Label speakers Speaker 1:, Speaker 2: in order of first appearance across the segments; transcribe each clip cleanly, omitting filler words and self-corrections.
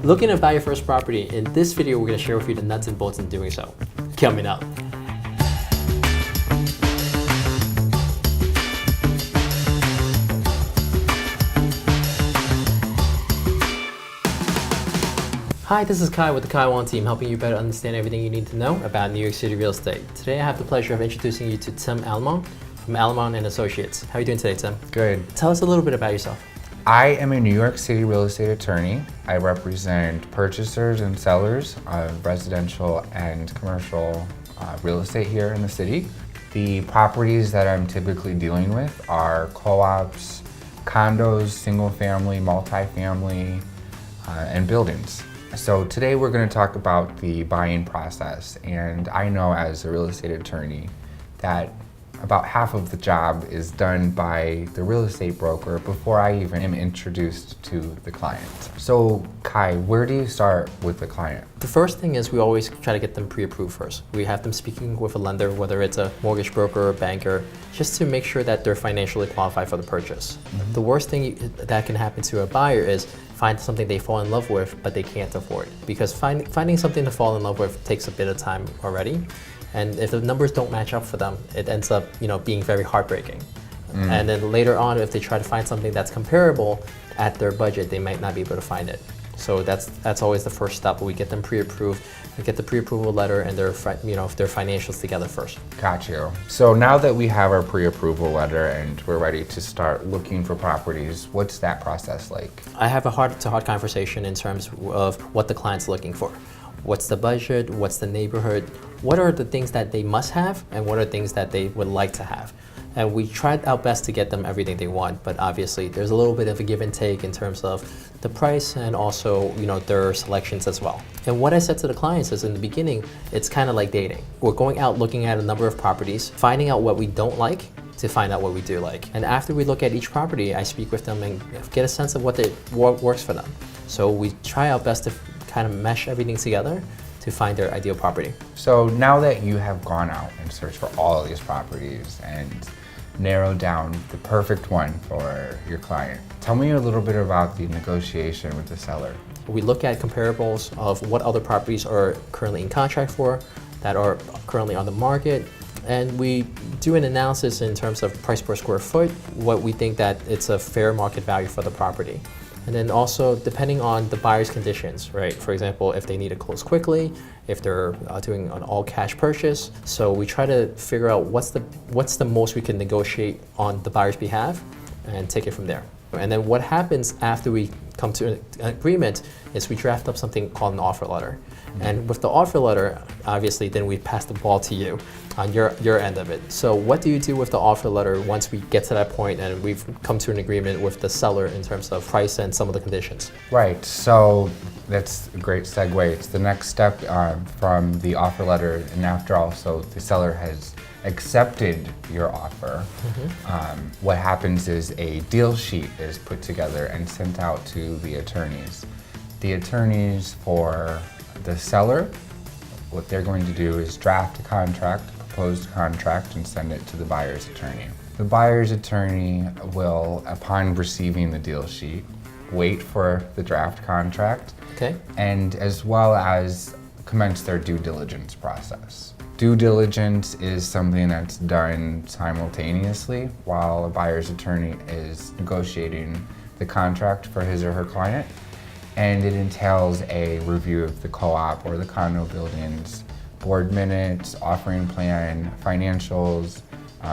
Speaker 1: Looking to buy your first property, in this video we're going to share with you the nuts and bolts in doing so. Coming up. Hi, this is Kai with the Kai Wong Team, helping you better understand everything you need to know about New York City real estate. Today I have the pleasure of introducing you to Tim Allomong from Allomong and Associates. How are you doing today, Tim?
Speaker 2: Good.
Speaker 1: Tell us a little bit about yourself.
Speaker 2: I am a New York City real estate attorney. I represent purchasers and sellers of residential and commercial real estate here in the city. The properties that I'm typically dealing with are co-ops, condos, single-family, multifamily, and buildings. So today we're going to talk about the buying process, and I know as a real estate attorney that about half of the job is done by the real estate broker before I even am introduced to the client. So Kai, where do you start with the client?
Speaker 1: The first thing is we always try to get them pre-approved first. We have them speaking with a lender, whether it's a mortgage broker or banker, just to make sure that they're financially qualified for the purchase. Mm-hmm. The worst thing that can happen to a buyer is find something they fall in love with, but they can't afford. Because finding something to fall in love with takes a bit of time already. And if the numbers don't match up for them, it ends up, being very heartbreaking. And then later on, if they try to find something that's comparable at their budget, they might not be able to find it. So that's always the first step. We get them pre-approved, we get the pre-approval letter and their financials together first.
Speaker 2: Got you. So now that we have our pre-approval letter and we're ready to start looking for properties, what's that process like?
Speaker 1: I have a heart-to-heart conversation in terms of what the client's looking for. What's the budget? What's the neighborhood? What are the things that they must have and what are things that they would like to have? And we tried our best to get them everything they want, but obviously there's a little bit of a give and take in terms of the price and also their selections as well. And what I said to the clients is in the beginning, it's kind of like dating. We're going out looking at a number of properties, finding out what we don't like to find out what we do like. And after we look at each property, I speak with them and get a sense of what works for them. So we try our best to kind of mesh everything together to find their ideal property.
Speaker 2: So now that you have gone out and searched for all of these properties and narrowed down the perfect one for your client, tell me a little bit about the negotiation with the seller.
Speaker 1: We look at comparables of what other properties are currently in contract for, that are currently on the market, and we do an analysis in terms of price per square foot, what we think that it's a fair market value for the property. And then also depending on the buyer's conditions, right? For example, if they need to close quickly, if they're doing an all cash purchase. So we try to figure out what's the most we can negotiate on the buyer's behalf and take it from there. And then what happens after we come to an agreement is we draft up something called an offer letter. And with the offer letter, obviously, then we pass the ball to you on your end of it. So what do you do with the offer letter once we get to that point and we've come to an agreement with the seller in terms of price and some of the conditions?
Speaker 2: Right, so that's a great segue. It's the next step from the offer letter, and after also the seller has accepted your offer, what happens is a deal sheet is put together and sent out to the attorneys. The attorneys for the seller, what they're going to do is draft a contract, proposed contract, and send it to the buyer's attorney. The buyer's attorney will, upon receiving the deal sheet, wait for the draft contract, and as well as commence their due diligence process. Due diligence is something that's done simultaneously while a buyer's attorney is negotiating the contract for his or her client. And it entails a review of the co-op or the condo building's board minutes, offering plan, financials,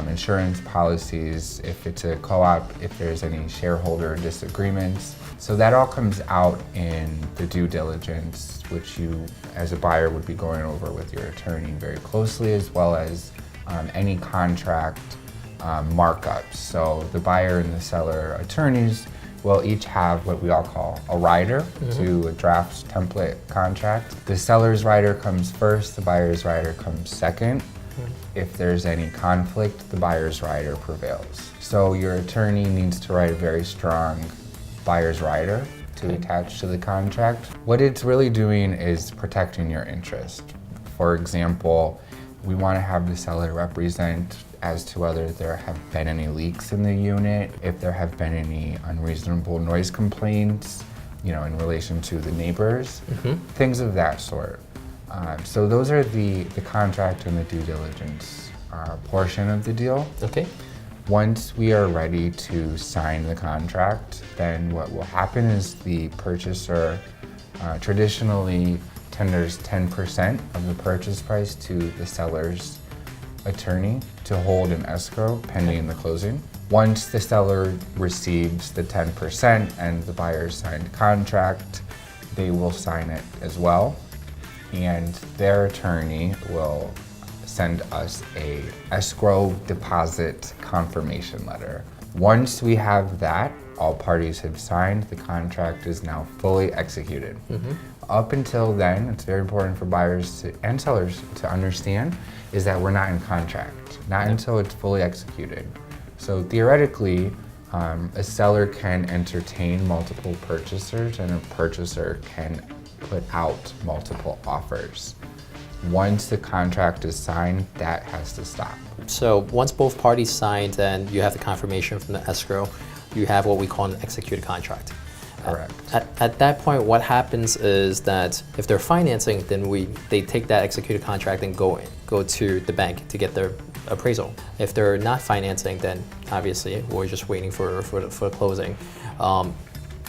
Speaker 2: insurance policies, if it's a co-op, if there's any shareholder disagreements. So that all comes out in the due diligence, which you as a buyer would be going over with your attorney very closely, as well as any contract markups. So the buyer and the seller attorneys will each have what we all call a rider to a draft template contract. The seller's rider comes first, the buyer's rider comes second. If there's any conflict, the buyer's rider prevails. So your attorney needs to write a very strong buyer's rider to attach to the contract. What it's really doing is protecting your interest. For example, we want to have the seller represent as to whether there have been any leaks in the unit, if there have been any unreasonable noise complaints, in relation to the neighbors, things of that sort. So those are the contract and the due diligence portion of the deal.
Speaker 1: Okay.
Speaker 2: Once we are ready to sign the contract, then what will happen is the purchaser traditionally tenders 10% of the purchase price to the seller's attorney to hold in escrow pending the closing. Once the seller receives the 10% and the buyer's signed contract, they will sign it as well, and their attorney will send us a escrow deposit confirmation letter. Once we have that, all parties have signed, the contract is now fully executed. Up until then, it's very important for buyers and sellers to understand is that we're not in contract, not until it's fully executed. So theoretically, a seller can entertain multiple purchasers and a purchaser can put out multiple offers. Once the contract is signed, that has to stop.
Speaker 1: So once both parties signed and you have the confirmation from the escrow, you have what we call an executed contract.
Speaker 2: Correct.
Speaker 1: At that point, what happens is that if they're financing, then they take that executed contract and go to the bank to get their appraisal. If they're not financing, then obviously we're just waiting for closing.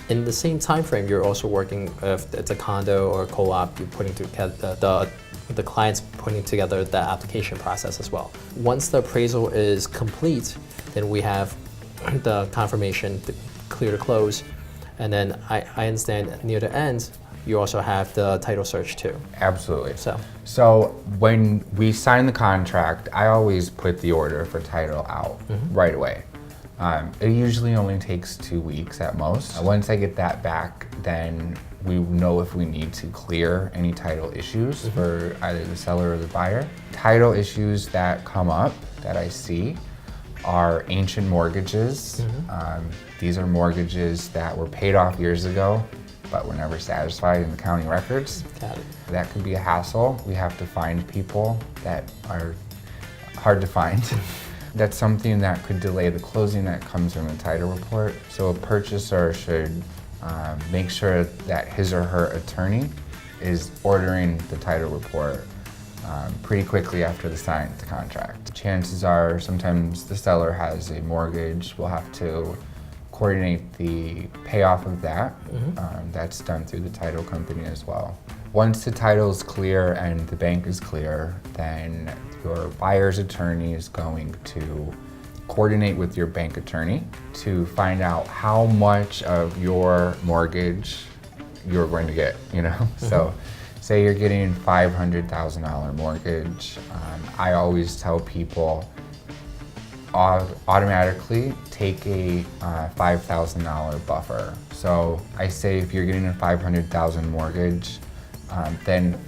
Speaker 1: In the same time frame, you're also working, if it's a condo or a co-op, you're putting together the client's putting together the application process as well. Once the appraisal is complete, then we have the confirmation, the clear to close, and then I understand near the end, you also have the title search too.
Speaker 2: Absolutely.
Speaker 1: So
Speaker 2: when we sign the contract, I always put the order for title out right away. It usually only takes 2 weeks at most. Once I get that back, then we know if we need to clear any title issues for either the seller or the buyer. Title issues that come up that I see are ancient mortgages. These are mortgages that were paid off years ago, but were never satisfied in the county records.
Speaker 1: got it.
Speaker 2: That could be a hassle. We have to find people that are hard to find. That's something that could delay the closing that comes from the title report. So a purchaser should make sure that his or her attorney is ordering the title report pretty quickly after the sign of the contract. Chances are sometimes the seller has a mortgage. We'll have to coordinate the payoff of that. That's done through the title company as well. Once the title is clear and the bank is clear, then your buyer's attorney is going to coordinate with your bank attorney to find out how much of your mortgage you're going to get, So say you're getting $500,000 mortgage. I always tell people automatically take a $5,000 buffer. So I say if you're getting a $500,000 mortgage, then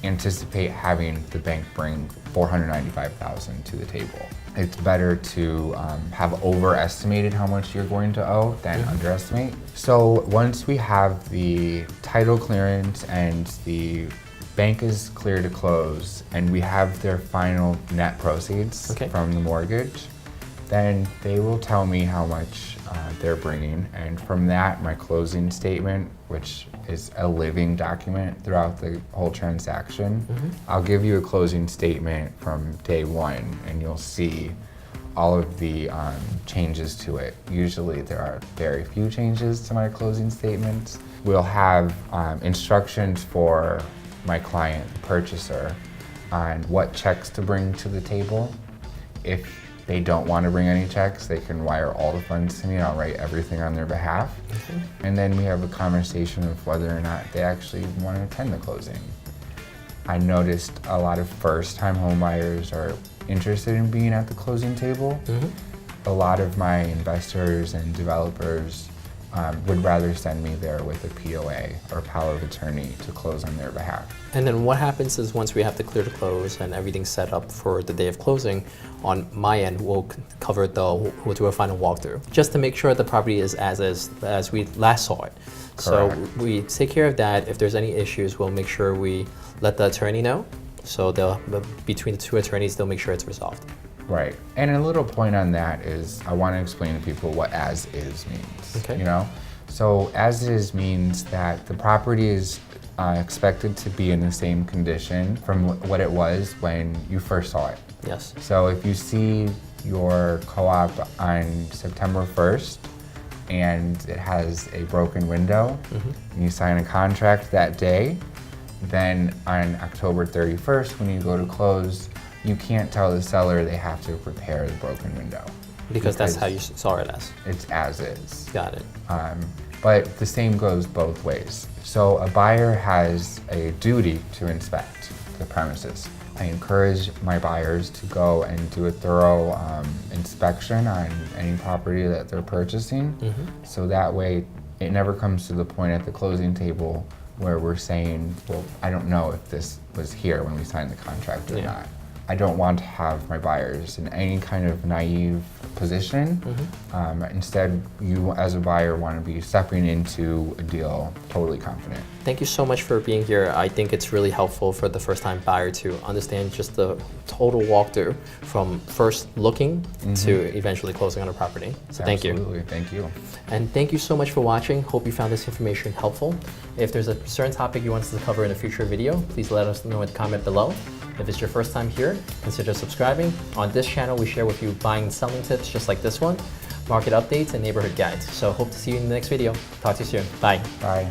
Speaker 2: anticipate having the bank bring $495,000 to the table. It's better to have overestimated how much you're going to owe than underestimate. So once we have the title clearance and the bank is clear to close and we have their final net proceeds from the mortgage, then they will tell me how much they're bringing, and from that, my closing statement, which is a living document throughout the whole transaction, I'll give you a closing statement from day one, and you'll see all of the changes to it. Usually there are very few changes to my closing statements. We'll have instructions for my client, the purchaser, on what checks to bring to the table. If they don't want to bring any checks, they can wire all the funds to me. I'll write everything on their behalf. And then we have a conversation of whether or not they actually want to attend the closing. I noticed a lot of first-time home buyers are interested in being at the closing table. A lot of my investors and developers would rather send me there with a POA or power of attorney to close on their behalf.
Speaker 1: And then what happens is once we have the clear to close and everything's set up for the day of closing, on my end, we'll do a final walkthrough just to make sure the property is as we last saw it.
Speaker 2: Correct.
Speaker 1: So we take care of that. If there's any issues, we'll make sure we let the attorney know. So between the two attorneys, they'll make sure it's resolved.
Speaker 2: Right. And a little point on that is I want to explain to people what as is means.
Speaker 1: Okay.
Speaker 2: So as is means that the property is expected to be in the same condition from what it was when you first saw it.
Speaker 1: Yes.
Speaker 2: So if you see your co-op on September 1st and it has a broken window, and you sign a contract that day, then on October 31st when you go to close, you can't tell the seller they have to repair the broken window.
Speaker 1: Because that's how you saw it as.
Speaker 2: It's as is.
Speaker 1: Got it.
Speaker 2: But the same goes both ways. So a buyer has a duty to inspect the premises. I encourage my buyers to go and do a thorough inspection on any property that they're purchasing. So that way it never comes to the point at the closing table where we're saying, well, I don't know if this was here when we signed the contract or not. I don't want to have my buyers in any kind of naive position. Instead, you as a buyer want to be stepping into a deal totally confident.
Speaker 1: Thank you so much for being here. I think it's really helpful for the first-time buyer to understand just the total walkthrough from first looking to eventually closing on a property. So thank you.
Speaker 2: Absolutely, thank you.
Speaker 1: And thank you so much for watching. Hope you found this information helpful. If there's a certain topic you want us to cover in a future video, please let us know in the comment below. If it's your first time here, consider subscribing. On this channel, we share with you buying and selling tips just like this one, market updates, and neighborhood guides. So hope to see you in the next video. Talk to you soon. Bye.
Speaker 2: Bye.